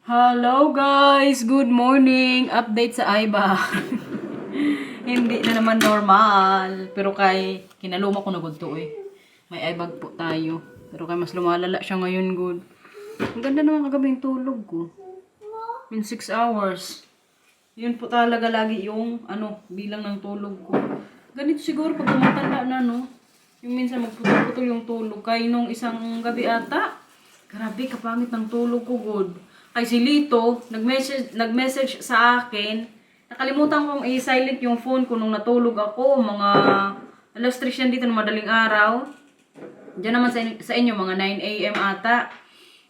Hello guys! Good morning! Update sa Aiba. Hindi na naman normal. Pero kay kinaluma ko na good to eh. May Aibag po tayo. Pero kay mas lumalala siya ngayon good. Ang ganda naman kagabi yung tulog ko. In 6 hours. Yun po talaga lagi yung bilang ng tulog ko. Ganito siguro pag tumatanda na yung minsan magputol-putol yung tulog. Kaya nung isang gabi ata, grabe kapangit ng tulog ko good. Kay si Lito, nag-message sa akin. Nakalimutan kong i-silent yung phone ko nung natulog ako. Mga alas 3 yan dito ng madaling araw. Diyan naman sa inyo, mga 9 AM ata.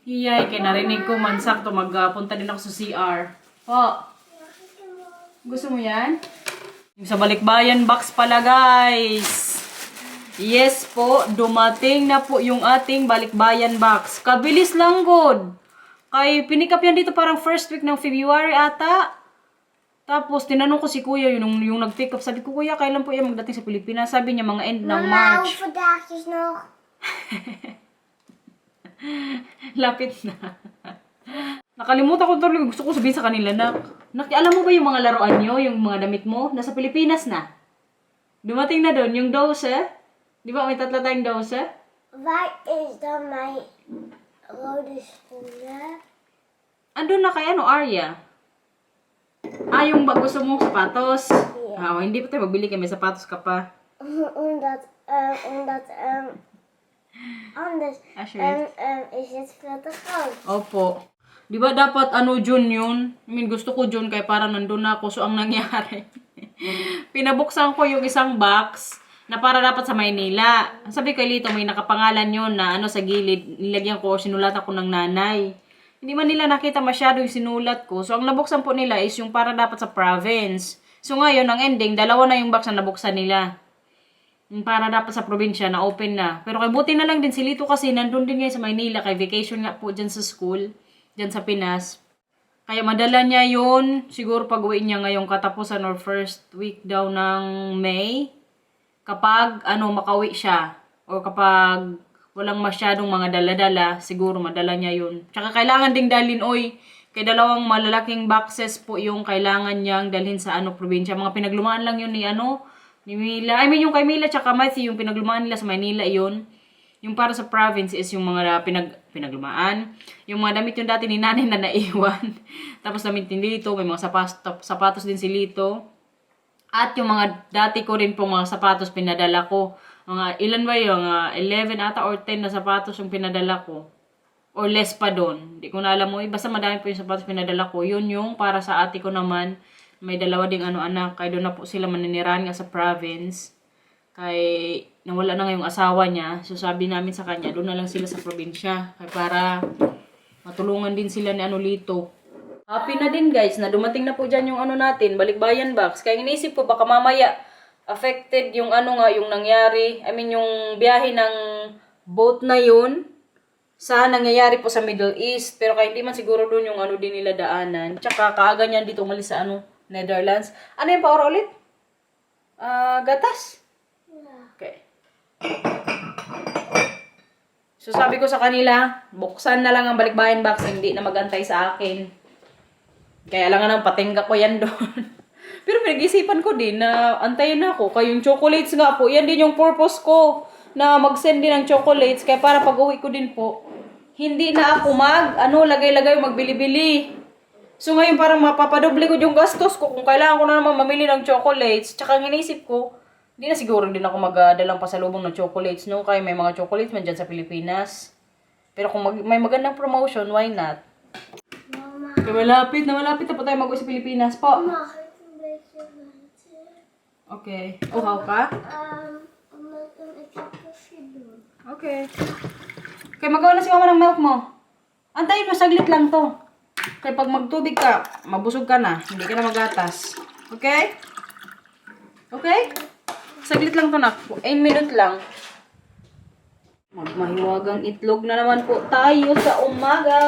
Hiyay, kaya narinig ko man sakto magpunta din ako sa CR. Po, gusto mo yan? Yung sa balikbayan box pala guys. Yes po, dumating na po yung ating balikbayan box. Kabilis lang good. Kay pinikap yan dito parang first week ng February ata. Tapos tinanong ko si Kuya yung nag-pick up. Sabi ko, Kuya, kailan po yan magdating sa Pilipinas? Sabi niya mga end ng March. Lapit na. Nakalimutan ko tuloy. Gusto ko sabihin sa kanila na, alam mo ba yung mga laruan nyo, yung mga damit mo? Nasa Pilipinas na. Dumating na doon, yung dose. Di ba may tatlo tayong dose? Where is my lotus folder? Andun na kay Arya? Yung gusto mong sapatos? Yeah. Hindi pa tayo magbili kay may sapatos ka pa. Sure. Is it for the phone? Opo. Di ba dapat June yun? I mean, gusto ko June kaya parang nandun na ako. So, ang nangyari, pinabuksan ko yung isang box na para dapat sa Maynila. Sabi ko, Lito, may nakapangalan yun na sa gilid. Nilagyan ko, sinulatan ko ng nanay. Hindi man nila nakita masyado yung sinulat ko. So, ang nabuksan po nila is yung para dapat sa province. So, ngayon, ang ending, dalawa na yung box na nabuksan nila. Yung para dapat sa probinsya na open na. Pero kay buti na lang din si Lito kasi nandun din ngayon sa Maynila. Kay vacation nga po dyan sa school. Dyan sa Pinas. Kaya madala niya yun. Siguro pag-uwi niya ngayong katapusan or first week daw ng May. Kapag makauwi siya. O kapag walang masyadong mga dala-dala, siguro madala niya yun. Tsaka kailangan ding dalhin, kay dalawang malalaking boxes po yung kailangan niyang dalhin sa probinsya. Mga pinaglumaan lang yun ni Mila. I mean, yung kay Mila tsaka Matthew, yung pinaglumaan nila sa Manila yun. Yung para sa province is yung mga pinaglumaan. Yung mga damit yung dati ni nanay na naiwan. Tapos damit ni Lito, may mga sapatos din si Lito. At yung mga dati ko rin pong mga sapatos pinadala ko. Mga ilan ba yung 11 ata or 10 na sapatos yung pinadala ko. Or less pa doon. Hindi ko na alam mo. Basta madami po yung sapatos pinadala ko. Yun yung para sa ate ko naman. May dalawa ding anak. Kaya doon na po sila maninirahan nga sa province. Kaya nawala na nga yung asawa niya. So sabi namin sa kanya, doon na lang sila sa probinsya. Kaya para matulungan din sila ni Lito. Happy na din guys na dumating na po dyan yung natin, balikbayan box. Kaya inisip ko baka mamaya affected yung yung nangyari. I mean yung biyahe ng boat na yun sa nangyayari po sa Middle East. Pero kaya hindi man siguro doon yung din nila daanan. Tsaka kaaga niyan dito umalis sa Netherlands. Ano yung paura ulit? Gatas? Okay. So sabi ko sa kanila, buksan na lang ang balikbayan box, hindi na magantay sa akin. Kaya alangan ang patingga ko yan doon. Pero pinag-isipan ko din na antayin ako. Kaya yung chocolates nga po, yan din yung purpose ko na mag-send din ng chocolates. Kaya para pag-uwi ko din po, hindi na ako lagay-lagay, magbili-bili. So ngayon parang mapapadoble ko yung gastos ko kung kailangan ko na naman mamili ng chocolates. Tsaka inisip ko, hindi na siguro din ako magdalang pasalubong ng chocolates, no? Kaya may mga chocolates man dyan sa Pilipinas. Pero kung may magandang promotion, why not? Mama. Kaya malapit na po tayo mag-uwi sa Pilipinas po. Mama, I can make you later. Okay. Uhaw ka? I'm not gonna take a shit. Okay. Kaya magawa na si mama ng milk mo. Antayin mo, saglit lang to. Kaya pag magtubig ka, mabusog ka na. Hindi ka na magatas. Okay? Okay? Saglit lang to na. 1 minute lang. Magmahiwagang itlog na naman po tayo sa umaga.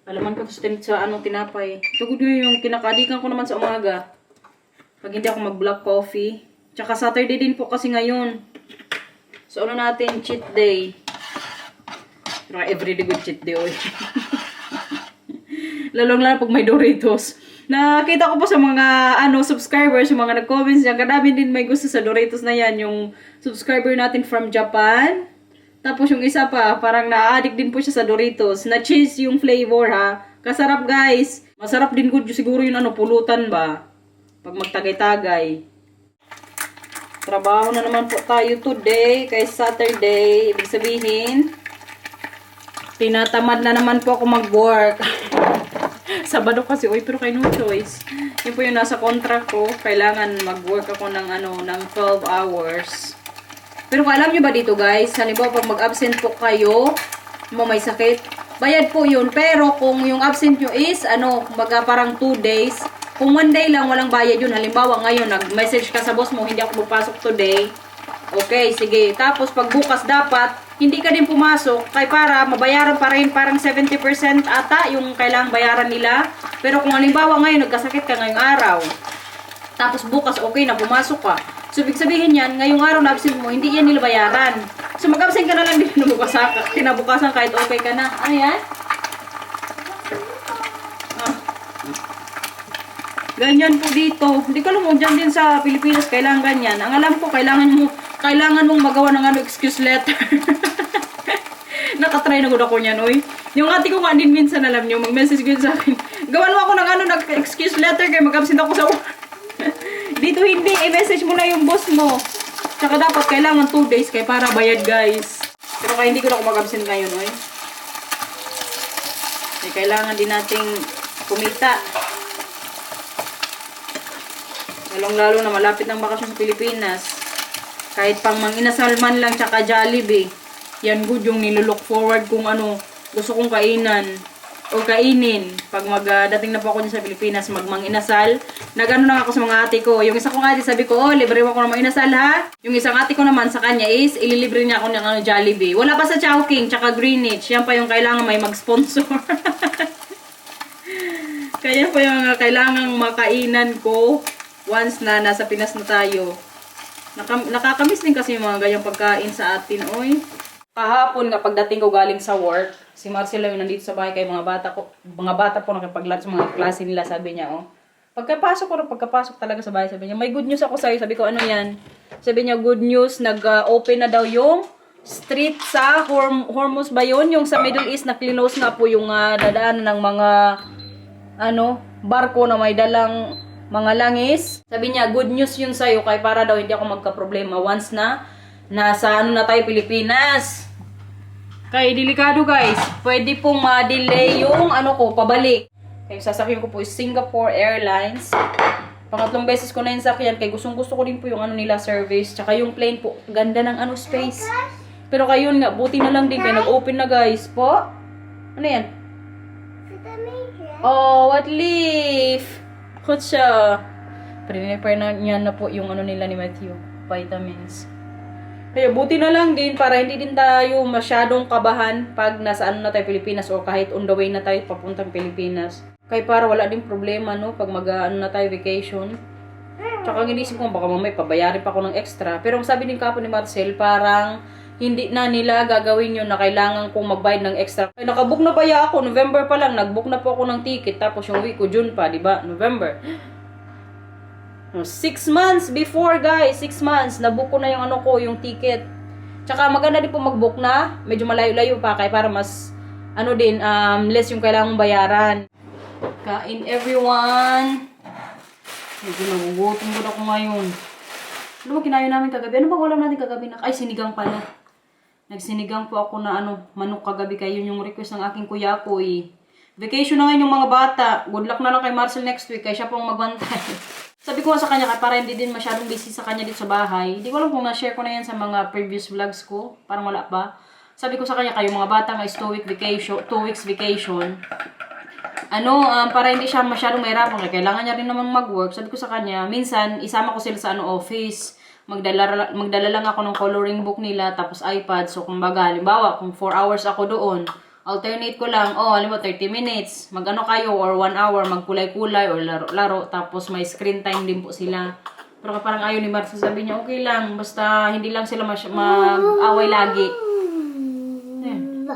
Alaman ko sa tinapay. Tugod yung kinakadikan ko naman sa umaga. Pag hindi ako mag-black coffee. Tsaka Saturday din po kasi ngayon. So natin, cheat day. Pero everyday good cheat day, oy. Lalong-lalo pag may Doritos. Nakita ko po sa mga subscribers, yung mga nag-comments dyan, kadami din may gusto sa Doritos na yan, yung subscriber natin from Japan. Tapos yung isa pa, parang na-addict din po siya sa Doritos. Na-cheese yung flavor ha. Kasarap guys. Masarap din good siguro yung pulutan ba. Pag magtagay-tagay. Trabaho na naman po tayo today, kay Saturday. Ibig sabihin, tinatamad na naman po ako mag-work. Sabado kasi, pero kay no choice. Yun po yung nasa contract ko. Kailangan mag-work ako ng 12 hours. Pero alam nyo ba dito guys, halimbawa pag mag-absent po kayo, may sakit, bayad po yun. Pero kung yung absent nyo is, kumbaga parang 2 days, kung 1 day lang, walang bayad yun. Halimbawa ngayon, nag-message ka sa boss mo, hindi ako pupasok today. Okay, sige. Tapos pag bukas dapat, hindi ka din pumasok, kaya para mabayaran pa rin parang 70% ata yung kailangang bayaran nila. Pero kung halimbawa ngayon, nagkasakit ka ngayong araw, tapos bukas okay na, pumasok ka. So, ibig sabihin yan, ngayong araw na absent mo, hindi yan nila bayaran. So, mag-absent ka na lang din kinabukasan kahit okay ka na. Ano yan? Ganyan po dito. Hindi ko alam mo, dyan din sa Pilipinas, kailangan ganyan. Ang alam ko, kailangan mong magawa ng excuse letter. Nakatry na ko niyan, oy. Yung ate ko nga din minsan, alam nyo, mag-message ko sa akin. Gawan mo ako ng excuse letter kaya mag-absent ako sa dito hindi, i-message mo na yung boss mo. Tsaka dapat kailangan 2 days kaya para bayad guys. Pero kaya hindi ko na ako mag-absent ngayon, oy. Kailangan din nating kumita. Lalong-lalo na malapit ng bakasyon sa Pilipinas. Kahit pang manginasal man lang tsaka Jollibee. Yan good yung nilook forward kung gusto kong kainan o kainin. Pag dating na po ako dyan sa Pilipinas, manginasal. Nagano na ako sa mga ate ko. Yung isa kong ate sabi ko, libre mo ako ng manginasal ha. Yung isang ate ko naman sa kanya is, ililibre niya ako ng Jollibee. Wala pa sa Chowking tsaka Greenwich. Yan pa yung kailangan may mag-sponsor. Kaya pa yung kailangang makainan ko once na nasa Pinas na tayo. Nakakamiss din kasi yung mga ganyang pagkain sa atin, oy. Kahapon nga pagdating ko galing sa work, si Marcelo yung nandito sa bahay kay mga bata po nakipag-lunch sa mga klase nila, sabi niya, pagkapasok talaga sa bahay, sabi niya, may good news ako sa'yo. Sabi ko, ano yan? Sabi niya, good news, nag-open na daw yung street sa Hormuz ba yun? Yung sa Middle East, na-close na po yung dadaanan ng mga barko na may dalang mga langis. Sabi niya, good news yun sa'yo, kaya para daw hindi ako magka-problema once na nasa na tayo Pilipinas. Kaya delikado guys, pwede pong ma-delay yung pabalik. Kaya sasakyan ko po is Singapore Airlines. Pangatlong beses ko na yung sakyan, kaya gusto ko din po yung nila service. Tsaka yung plane po, ganda ng space. Pero kayo nga, buti na lang din kayo nag-open na guys po. Ano yan? Oh, what leaf? Kutsa. Prepare na niya na po yung nila ni Matthew. Vitamins. Kaya buti na lang din para hindi din tayo masyadong kabahan pag nasa na tayo Pilipinas o kahit on the way na tayo papuntang Pilipinas. Kaya para wala din problema pag na tayo vacation. Tsaka inisip ko baka mamay pabayarin pa ako ng extra. Pero ang sabi din kapo ni Marcel, parang hindi na nila gagawin yun na kailangan kong magbayad ng extra. Kaya nakabook na ba ako? November pa lang, nagbook na po ako ng ticket. Tapos yung week ko, June pa, diba? November. 6 months before guys, 6 months, nabook ko na yung yung ticket. Tsaka maganda din po mag-book na, medyo malayo-layo pa, kaya para mas, less yung kailangang bayaran. Kain everyone. Medyo nagugutom ko na ako ngayon. Ano ba kinain namin kagabi? Ano ba ulam natin kagabi? Ay, sinigang pala. Nagsinigang po ako na manok kagabi, kayo yung request ng aking kuya ko eh. Vacation na ngayon yung mga bata. Good luck na lang kay Marcel next week, kaya siya pong magbantay. Sabi ko sa kanya, para hindi din masyadong busy sa kanya dito sa bahay. Hindi ko alam kung na-share ko na yan sa mga previous vlogs ko. Parang wala pa. Sabi ko sa kanya, kayo mga bata nga is 2 weeks vacation. Para hindi siya masyadong mahirapan. Kailangan niya rin naman mag-work. Sabi ko sa kanya, minsan, isama ko sila sa office. Magdala lang ako ng coloring book nila, tapos iPad. So, halimbawa, kung 4 hours ako doon, alternate ko lang, halimbawa 30 minutes, kayo, or 1 hour, magkulay-kulay, or laro-laro, tapos may screen time din po sila. Pero parang ayaw ni Marcia, sabi niya, okay lang, basta hindi lang sila mag-away lagi. Ayan.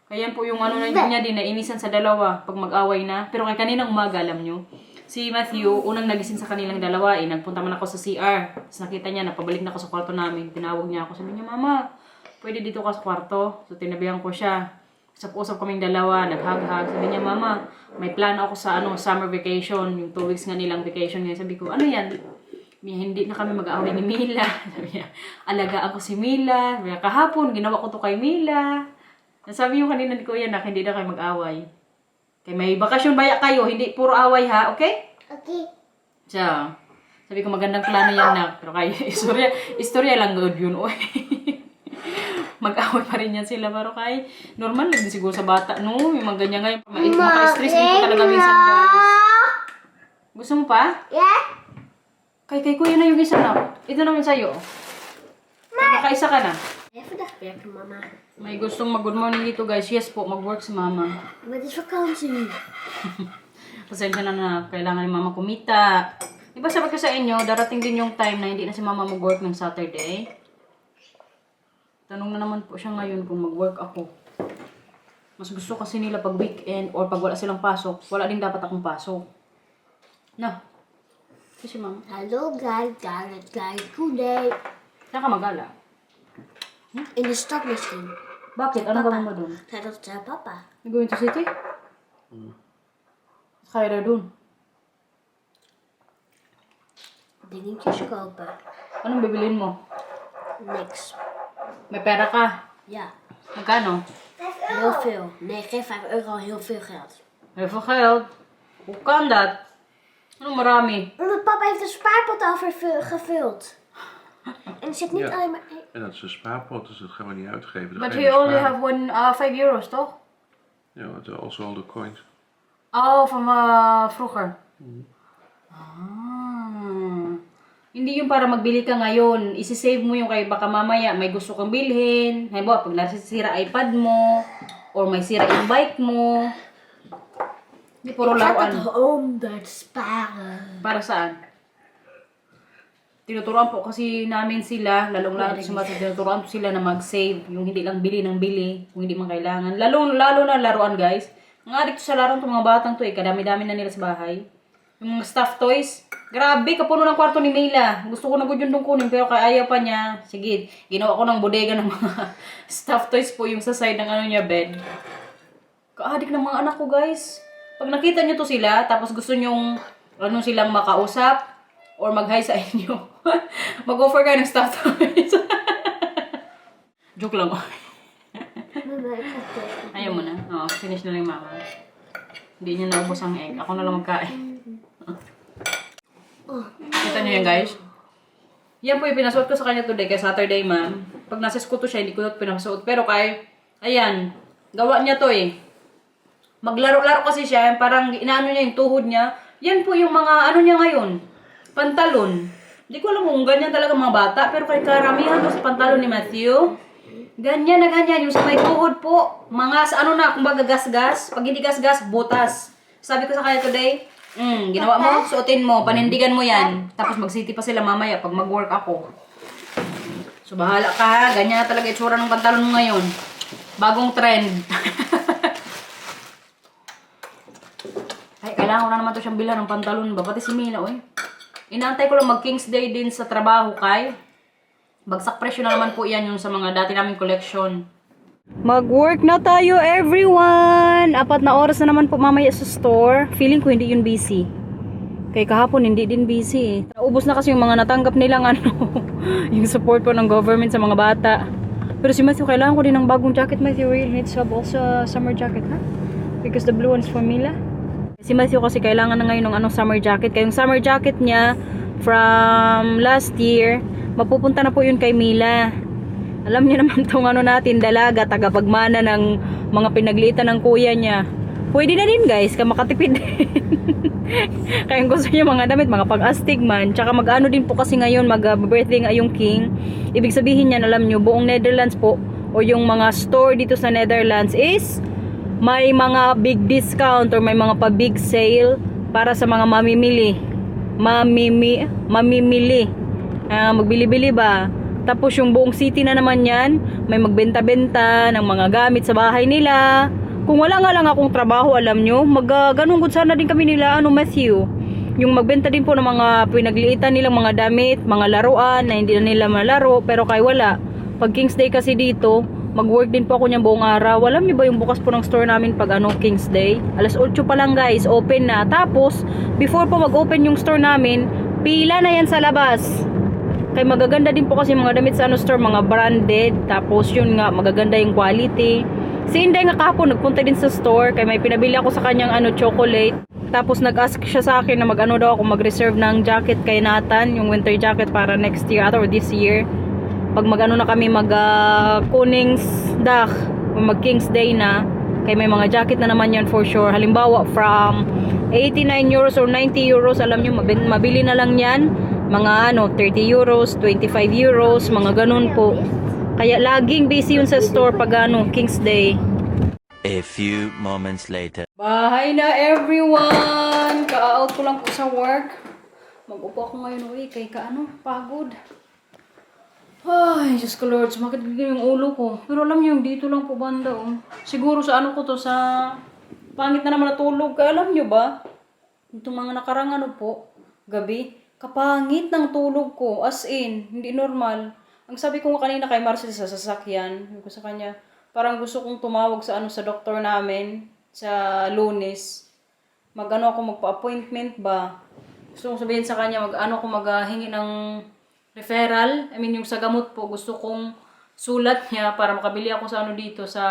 Kaya po yung ano na niya din, nainisan sa dalawa pag mag-away na. Pero kay kaninang umaga, alam nyo, si Matthew, unang nagising sa kanilang dalawa nagpunta man ako sa CR. Tapos nakita niya, napabalik na ako sa kwarto namin. Tinawag niya ako, sabi niya, Mama, pwede dito ka sa kwarto? So tinabihan ko siya. Usap-usap kaming dalawa, naghag-hag. Sabi niya, Mama, may plan ako sa summer vacation, yung 2 weeks nga nilang vacation ngayon. Sabi ko, ano yan? Hindi na kami mag-aaway ni Mila. Sabi niya, alagaan ko si Mila. Sabi niya, kahapon, ginawa ko to kay Mila. Nasabi yung kanina ni Kuya na hindi na kayo mag-away. Kaya may bakasyon baya kayo, hindi puro away ha, okay? Okay. So, sabi ko magandang plano yan na. Pero kayo, istorya lang good yun, oy. Mag-away pa rin yan sila, pero kay normal lang din siguro sa bata, no? Yung mga ganyan ngayon, maka-stress din po talaga minsan, guys. Gusto mo pa? Yeah? Kay Kuya na yung isa na. Ito naman sa'yo. Nakaisa ka na. Kaya ka, Mama. May gustong mag-good morning dito, guys. Yes po, mag-work si Mama. But it's vakantie. Pasensya na kailangan ni Mama kumita. Diba sabi ko sa inyo, darating din yung time na hindi na si Mama mag-work ng Saturday. Tanong na naman po siya ngayon kung mag-work ako. Mas gusto kasi nila pag weekend or pag wala silang pasok, wala din dapat akong pasok. Na. Kasi Mama. Hello, guys. Good day. Saan ka mag-ala? In the stock machine. Bakit? Ano gawin mo doon? Kaya sa Papa. Going to city? Kaya na doon. Dingetjes kopen. Anong bibilin mo? Niks. May pera ka? Ja. Magkano? Heel veel. Nee, geen 5 euro, heel veel geld. Heel veel geld. Hoe kan dat? Ano marami? Omdat papa heeft een spaarpot al gevuld. En er zit niet Ja. alleen maar... En dat is een spaarpot, dus dat gaan we niet uitgeven. Dat But ga je we only besparen. have 5 euros, toch? Ja, want also all the coins. Oh, van vroeger. Ah. Hindi yung para magbili ka ngayon. Isi-save mo yung kay baka mamaya may gusto kang bilhin. Halimbawa, pag nasisira iPad mo, or may sira yung bike mo. Hindi puro Ik heb laruan. het 100 sparen. Para saan? Tinuturuan po kasi namin sila, lalong-lalo sa mga tinuturuan po sila na mag-save, yung hindi lang bili ng bili, kung hindi man kailangan. Lalo na laruan, guys. Ang addict sa laruan itong mga batang to kadami-dami na nila sa bahay. Yung mga stuffed toys, grabe, kapuno ng kwarto ni Mila. Gusto ko na gud yung kunin, pero kaya ayaw pa niya. Sige, ginawa ko ng bodega ng mga stuffed toys po yung sa side ng niya bed. Ka-addict ng mga anak ko, guys. Pag nakita nyo to sila, tapos gusto nyong silang makausap, or mag-hi sa inyo. Mag-offer kayo ng stuffed toys. Joke lang. Mama, ik ga tegen. Ayaw mo na. Oo, finish na lang yung mama. Hindi niya naubos ang egg. Ako na lang magkain. Kita niyo yan, guys? Yan po yung pinasuot ko sa kanya today, kaya Saturday, ma'am. Pag nasa school to siya, hindi ko ito pinasuot. Pero ayan, gawa niya to eh. Maglaro-laro kasi siya, parang inaano niya yung tuhod niya. Yan po yung mga niya ngayon. Pantalon. Hindi ko alam kung ganyan talaga mga bata, pero kay karamihan to sa pantalon ni Matthew. Ganyan na ganyan, yung sa may tuhod po. Mga sa kumbaga gas-gas. Pag hindi gas-gas, butas. Sabi ko sa kanya today, ginawa mo, suotin mo, panindigan mo yan. Tapos mag-city pa sila mamaya pag mag-work ako. So bahala ka ha, ganyan na talaga itsura ng pantalon mo ngayon. Bagong trend. Ay, kailangan ko na naman to siyang bilhan ng pantalon ba? Pati si Mila, oy. Inaantay ko lang mag-King's Day din sa trabaho kay. Bagsak presyo na naman po yan yung sa mga dati naming collection. Mag-work na tayo, everyone! 4 na oras na naman po mamaya sa store. Feeling ko hindi yun busy. Kaya kahapon hindi din busy eh. Naubos na kasi yung mga natanggap nilang yung support po ng government sa mga bata. Pero si Matthew, kailangan ko din ng bagong jacket. Matthew really needs to have also a summer jacket, ha? Because the blue one's for Mila. Si Matthew kasi kailangan na ngayon ng summer jacket. Kaya yung summer jacket niya from last year, mapupunta na po yun kay Mila. Alam niyo naman itong natin, dalaga, tagapagmana ng mga pinaglitan ng kuya niya. Pwede na din guys, makatipid din. Kaya gusto niya mga damit, mga pag-astig man. Tsaka mag-ano din po kasi ngayon, mag-birthday nga yung king. Ibig sabihin niyan, alam niyo, buong Netherlands po, o yung mga store dito sa Netherlands is may mga big discount or may mga pa-big sale para sa mga mamimili. Mamimili. Magbili-bili ba? Tapos yung buong city na naman yan, may magbenta-benta ng mga gamit sa bahay nila. Kung wala nga lang akong trabaho, alam nyo, ganun good sana din kami nila, Matthew. Yung magbenta din po ng mga pinagliitan nilang mga damit, mga laruan na hindi na nila malaro, pero kay wala. Pag King's Day kasi dito, mag-work din po ako niyang buong araw. Alam niyo ba yung bukas po ng store namin pag King's Day? Alas 8 pa lang guys, open na. Tapos, before po mag-open yung store namin, pila na yan sa labas. Kaya magaganda din po kasi mga damit sa store, mga branded. Tapos yun nga, magaganda yung quality. Si Inday nga kahapon, nagpunta din sa store. Kaya may pinabili ako sa kanyang chocolate. Tapos nag-ask siya sa akin na daw ako mag-reserve ng jacket kay Nathan. Yung winter jacket para next year or this year. Pag na kami Konings Dak, mag King's Day na. Kaya may mga jacket na naman yan for sure. Halimbawa from 89 euros or 90 euros, alam nyo, mabili na lang yan. Mga 30 euros, 25 euros, mga ganun po. Kaya laging busy yun sa store pag King's Day. A few moments later. Bahay na everyone! Ka-out ko lang po sa work. Mag-upo ako ngayon kay pagod. Ay, Diyos ko Lord, sumakit yung ulo ko. Pero alam niyo, yung dito lang po banda Siguro sa ko to, sa pangit na naman natulog. Kaya alam niyo ba, itong mga nakarang gabi, kapangit ng tulog ko. As in, hindi normal. Ang sabi ko nga kanina kay Marcel sa sasakyan, ko sa kanya, parang gusto kong tumawag sa sa doktor namin sa Lunes. Ako magpa-appointment ba? Gusto kong sabihin sa kanya ako maghingi ng referral. I mean yung sa gamot po, gusto kong sulat niya para makabili ako sa dito sa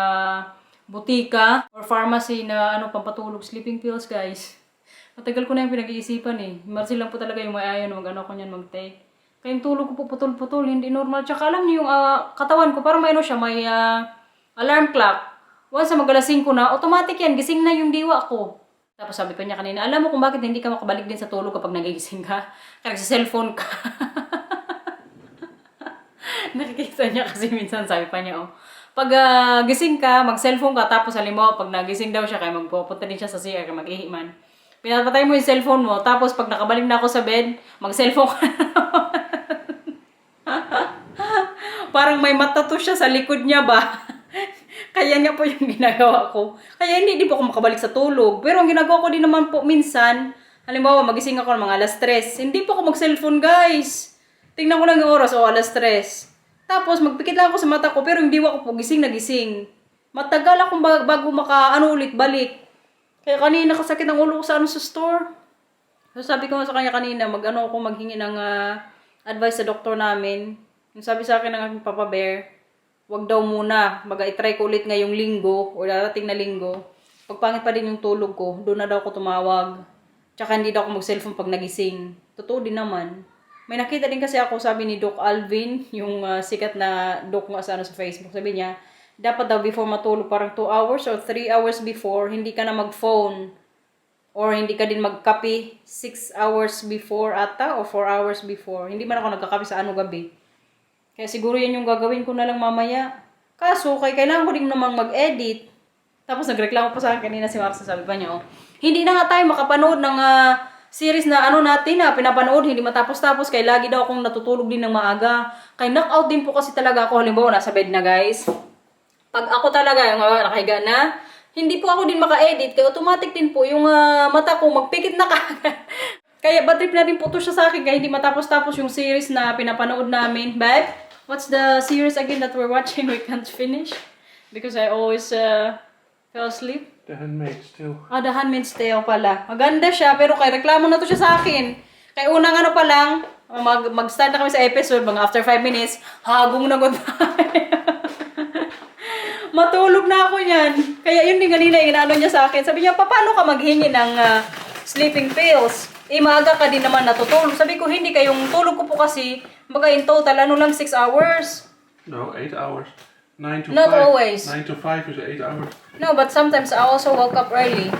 butika or pharmacy na pampatulog, sleeping pills, guys. Matagal ko na yung pinag-iisipan Marcel lang po talaga yung may ayaw na ko niyan mag-take. Kaya yung tulog ko po putol-putol, hindi normal. Tsaka alam niyo yung katawan ko, parang may may alarm clock. Once na mag-alas 5 na, automatic yan, gising na yung diwa ko. Tapos sabi pa niya kanina, alam mo kung bakit hindi ka makabalik din sa tulog kapag nagigising ka? Kaya nagsa-cellphone ka. Nakikita niya kasi minsan, sabi pa niya, pag gising ka, mag-cellphone ka, tapos halimbawa, pag nagising daw siya, kaya magpupunta din siya sa CR, kaya mag-ihiman. Pinapatay mo yung cellphone mo, tapos pag nakabalik na ako sa bed, mag-cellphone ka parang may matato siya sa likod niya ba? Kaya niya po yung ginagawa ko. Kaya hindi po ako makabalik sa tulog. Pero ang ginagawa ko din naman po minsan, halimbawa magising ako ng mga alas 3. Hindi po ako mag-cellphone, guys. Tingnan ko lang yung oras, alas 3. Tapos magpikit lang ako sa mata ko, pero yung diwa ko po gising na gising. Matagal akong bago ulit balik. Kaya kanina kasakit ang ulo ko sa sa store. So sabi ko sa kanya kanina, ako maghingi ng advice sa doktor namin. Yung sabi sa akin ng aking Papa Bear, wag daw muna, i-try ko ulit ngayong linggo o darating na linggo. Pagpangit pa din yung tulog ko, doon na daw ako tumawag. Tsaka hindi daw ako mag-cellphone pag nagising. Totoo din naman. May nakita din kasi ako, sabi ni Doc Alvin, yung sikat na doc nga sa Facebook. Sabi niya, dapat daw before matulog, parang 2 hours or 3 hours before, hindi ka na mag-phone. Or hindi ka din magkape 6 hours before ata o 4 hours before. Hindi man ako nagkakape sa gabi. Kaya siguro yan yung gagawin ko na lang mamaya. Kaso, kailangan ko din namang mag-edit. Tapos nagreklamo pa sa akin kanina si Marcel, sabi pa niya, hindi na nga tayo makapanood ng series na natin pinapanood, hindi matapos-tapos, kaya lagi daw akong natutulog din ng maaga. Kaya knockout din po kasi talaga ako, halimbawa nasa bed na guys. Pag ako talaga, yung nakahiga na, hindi po ako din maka-edit, kaya automatic din po yung mata ko magpikit na kagad. Kaya bad trip na rin po to siya sa akin, kaya hindi matapos-tapos yung series na pinapanood namin. Babe, what's the series again that we're watching? We can't finish because I always fell asleep. The Handmaid's Tale. The Handmaid's Tale pala. Maganda siya, pero kay reklamo na to siya sa akin. Kaya unang pa lang, mag-start na kami sa episode, mga after 5 minutes, hagong na goodbye. Matulog na ako niyan. Kaya yun din kanina, inaano niya sa akin. Sabi niya, paano ka maghingi ng sleeping pills? Maaga ka din naman natutulog. Sabi ko, hindi kayong tulog ko po kasi, in total, lang 6 hours. No, 8 hours. 9 to 5. Not always. 9 to 5 is 8 hours. No, but sometimes I also woke up early.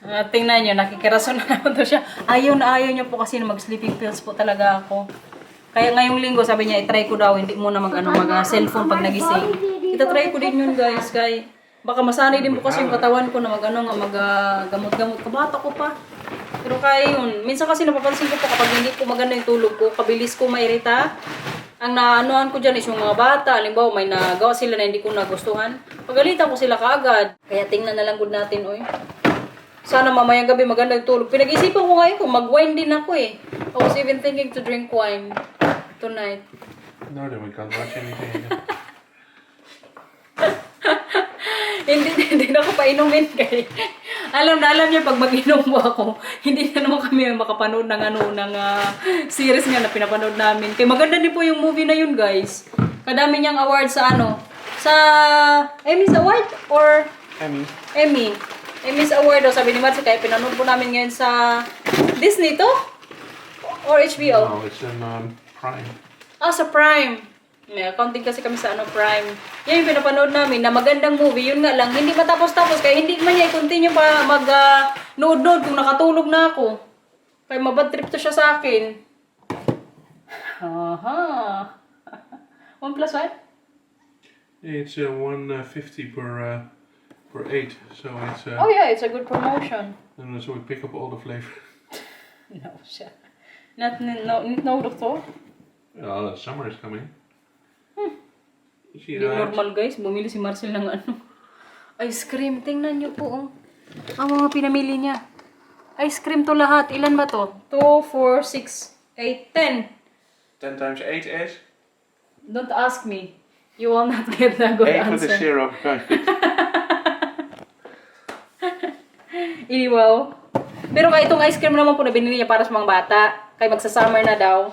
Tingnan nyo, nakikirason na naman to siya. Ayaw niya po kasi na mag-sleeping pills po talaga ako. Kaya ngayong linggo, sabi niya, i-try ko daw, hindi muna mag-cellphone pag nagising. Itatry ko din yun, guys, kay baka masanay din po kasi yung katawan ko na gamot-gamot. Kabata ko pa. Pero kaya yun. Minsan kasi napapansin ko po kapag hindi po maganda yung tulog ko, kabilis ko mairita. Ang naanoan ko dyan is yung mga bata. Halimbawa, may nagawa sila na hindi ko nagustuhan. Pagalitan ko sila kaagad. Kaya tingnan na lang good natin, oy. Sana mamayang gabi magandang tulog. Pinag-isipan ko ngayon kung mag-wine din ako eh. I was even thinking to drink wine tonight. No, then we can't watch anything. Hindi na ako painumin kay. Alam niya pag mag-inom mo ako, hindi na naman kami makapanood ng series nga na pinapanood namin. Kaya maganda din po yung movie na yun, guys. Kadami niyang award sa sa Emmy's Award or Emmy's Award daw, sabi ni Marcy, kaya pinanood po namin ngayon sa Disney to? Or HBO? No, it's in Prime. Sa Prime. May accounting kasi kami sa Prime. Yan yung pinapanood namin na magandang movie. Yun nga lang, hindi matapos-tapos. Kaya hindi man niya i-continue pa mag-nood-nood kung nakatulog na ako. Kaya mabad trip to siya sa akin. Aha. 1 plus 1? It's 150 per 8, so it's Oh yeah, it's a good promotion. and so we pick up all the flavor. No, siya. Niet nodig toch? Yeah, the summer is coming. Hindi normal guys, bumili si Marcel ng ice cream. Tingnan niyo po ang mga pinamili niya. Ice cream to lahat. Ilan ba to? 2, 4, 6, 8, 10. 10 times 8 is? Don't ask me. You will not get the good 8 with a answer. 0. Iniwaw. Pero kaya itong ice cream naman po na binili niya para sa mga bata. Kaya magsa-summer na daw.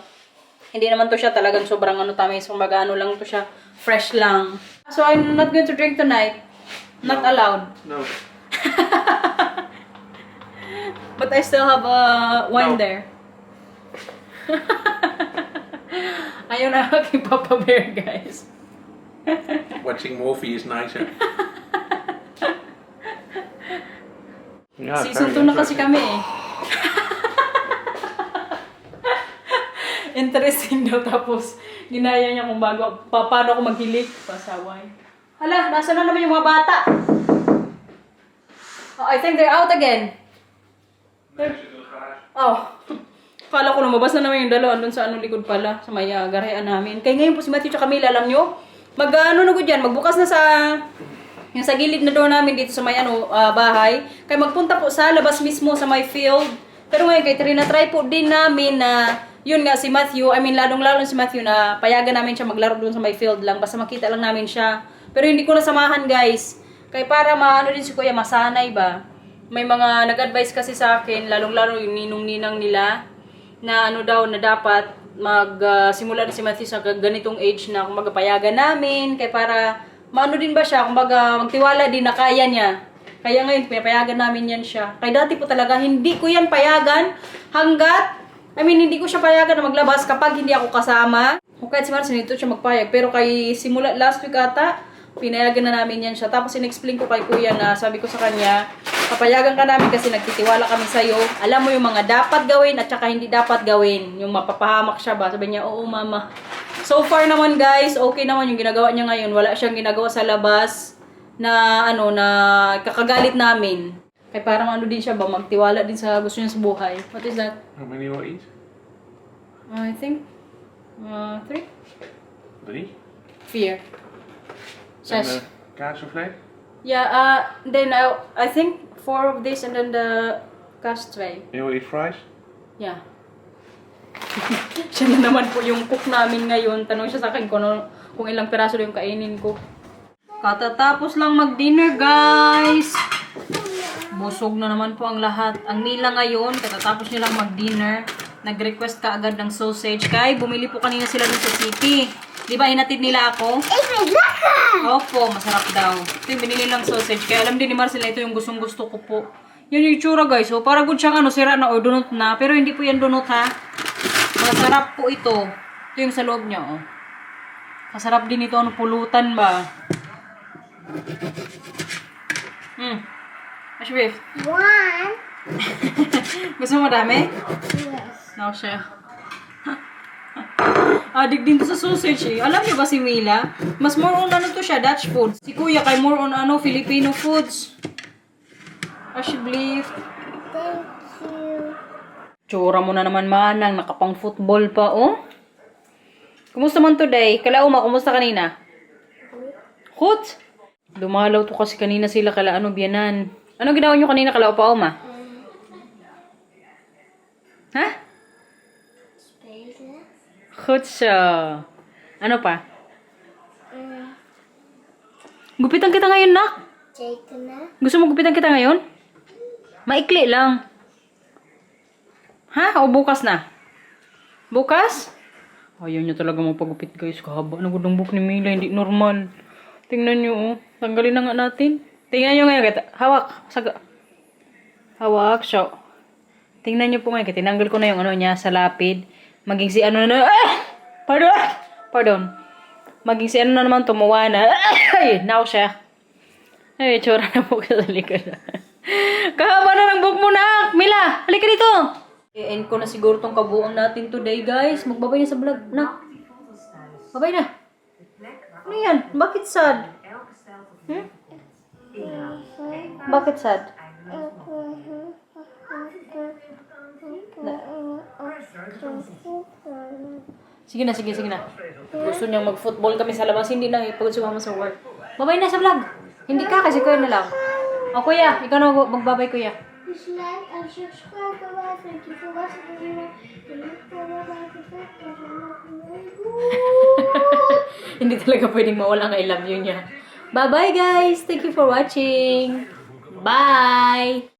Hindi naman to siya talagang sobrang tamis. Kumbaga lang to siya. Fresh lang. So I'm not going to drink tonight. Not allowed. No. But I still have wine No. there. Ayaw na aking Papa Bear, guys. Watching movie is nicer. Yeah, Season 2 very na kasi interesting. kami eh. Interesting daw, tapos ginaya niya kung paano ako maghilig. Pasaway. Hala, nasa na naman yung mga bata? Oh, I think they're out again. Oh. Kala ko lumabas na naman yung dalawa doon sa likod pala, sa may garayan namin. Kaya ngayon po si Matthew at Camila, alam nyo, na ko dyan, magbukas na yung sa gilid na door namin dito sa may bahay. Kaya magpunta po sa labas mismo sa may field. Pero ngayon, kaya try po din namin na, yun nga si Matthew, lalong-lalong si Matthew na payagan namin siya maglaro doon sa may field lang. Basta makita lang namin siya. Pero hindi ko nasamahan, guys. Kaya para din si Kuya, masanay ba? May mga nag-advise kasi sa akin, lalong-lalo yung ninong-ninang nila, na daw na dapat magsimula na si Matthew sa ganitong age na kumbaga payagan namin. Kaya para din ba siya, kumbaga magtiwala din na kaya niya. Kaya ngayon, pinapayagan namin yan siya. Kaya dati po talaga, hindi ko yan payagan hanggat hindi ko siya payagan na maglabas kapag hindi ako kasama. O kahit si Marcel, nito siya magpayag. Pero kay simula last week ata, pinayagan na namin yan siya. Tapos in-explain ko kay Kuya na sabi ko sa kanya, papayagan ka namin kasi nagtitiwala kami sa'yo. Alam mo yung mga dapat gawin at saka hindi dapat gawin. Yung mapapahamak siya ba? Sabi niya, oo mama. So far naman guys, okay naman yung ginagawa niya ngayon. Wala siyang ginagawa sa labas na na kakagalit namin. Kaya parang din siya ba, magtiwala din sa gusto niya sa buhay. What is that? How many will eat? I think 3? 3? 4. And Yes. kaassoufflé? Yeah, then I think 4 of this and then the cast tray. You will eat fries? Yeah. Siya na naman po yung cook namin ngayon. Tanong siya sa akin kung ilang piraso yung kainin ko. Katatapos lang mag-dinner, guys. Busog na naman po ang lahat. Ang Mila ngayon, katatapos nilang mag-dinner, nag-request ka agad ng sausage. Kaya bumili po kanina sila dun sa city. Di ba, hinatid nila ako? Opo, masarap daw. Ito yung binili ng sausage. Kaya alam din ni Marcel na ito yung gustong-gusto ko po. Yan yung itsura, guys. So, para good siyang sira na o donut na. Pero hindi po yan donut, ha. Masarap po ito. Ito yung sa loob niya, oh. Masarap din ito. Pulutan ba? Ashbif. 1. Gusto mo dami? Yes. No, siya. Adik din to sa sausage eh. Alam niyo ba si Mila? Mas more on to siya, Dutch food. Si Kuya kay more on Filipino foods. Ashbif. Thank you. Tsura mo na naman manang, nakapang football pa, oh. Kumusta man today? Kalauma, kumusta kanina? Hot? Dumalaw to kasi kanina sila kala ano biyanan. Ano ginawa nyo kanina kala pa Oma? Ha? Spelen. Hot siya. Ano pa? Gupitan kita ngayon, nak. Tekenen. Gusto mo gupitan kita ngayon? Maikli lang. Ha? O bukas na? Bukas? Ayaw niya talaga magpagupit guys. Kahaba na gudong buhok ni Mila. Hindi normal. Tingnan niyo oh. Tanggalin na nga natin. Tingnan niyo ngayon. Hawak. Saga. Hawak siya. Tingnan niyo po ngayon. Tinanggal ko na yung ano niya sa lapid. Maging si ano na. Pardon. Pardon. Maging si ano na naman tumuwa na. Ay, now siya. Ay, tsura na po ka sa likod. Kahaba na ng buhok mo na. Mila, halika dito. I-end ko na siguro tong kabuuan natin today, guys. Magbabay na sa vlog. Na. Babay na. Ano yan? Bakit sad? Hmm? Bakit sad? Sige na, sige na. Gusto niyang mag-football kami sa labas. Hindi na, pagod sumama sa work. Babay na sa vlog. Hindi ka, kasi kuya na lang. O kuya, ikaw na magbabay kuya. Dus like en subscribe to my thank you for watching. Hindi talaga pwedeng mawala ang I love you niya. Bye-bye guys! Thank you for watching! Bye!